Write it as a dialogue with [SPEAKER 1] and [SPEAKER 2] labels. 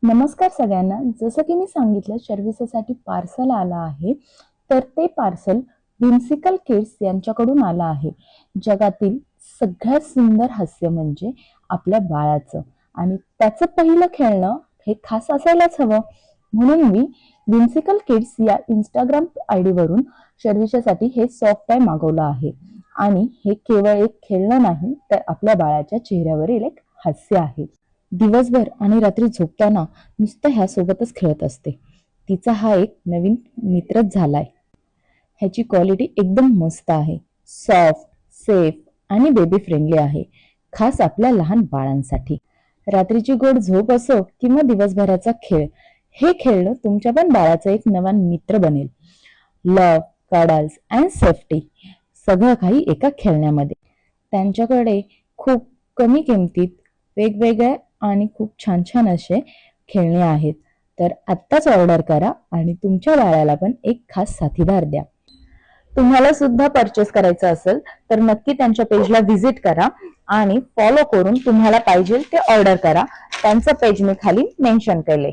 [SPEAKER 1] नमस्कार सगळ्यांना. जसं की मी सांगितलं सर्व्हिससाठी पार्सल आलं आहे. तर ते पार्सल विम्सिकल किड्स यांच्याकडून आलं आहे. जगातील सगळ्यात सुंदर हास्य म्हणजे आपल्या बाळाचं आणि त्याचं पहिलं खेळणं हे खास असायलाच हवं. म्हणून मी विम्सिकल किड्स या इंस्टाग्राम आयडी वरून शर्विषासाठी हे सॉफ्ट टॉय मागवलं आहे. आणि हे केवळ एक खेळणं नाही तर आपल्या बाळाच्या चेहऱ्यावरील एक हास्य आहे. दिवसभर आणि रात्री झोपताना नुसतं ह्यासोबतच खेळत असते. तिचा हा एक नवीन मित्रच झालाय. ह्याची क्वालिटी एकदम मस्त आहे. सॉफ्ट, सेफ आणि बेबी फ्रेंडली आहे. खास आपल्या लहान बाळांसाठी. रात्रीची गोड झोप असो किंवा दिवसभराचा खेळ, हे खेळणं तुमच्या पण बाळाचा एक नवा मित्र बनेल. लव्ह, कडल्स अँड सेफ्टी सगळं काही एका खेळण्यामध्ये. त्यांच्याकडे खूप कमी किमतीत वेगवेगळ्या आणि खूप छान छान असे खेळणे आहेत. तर आत्ताच ऑर्डर करा आणि तुमच्या बाळाला पण एक खास साथीदार द्या. तुम्हाला सुद्धा परचेस करायचं असेल तर नक्की त्यांच्या पेजला व्हिजिट करा आणि फॉलो करून तुम्हाला पाहिजे ते ऑर्डर करा. त्यांचं पेज मी खाली मेन्शन केले.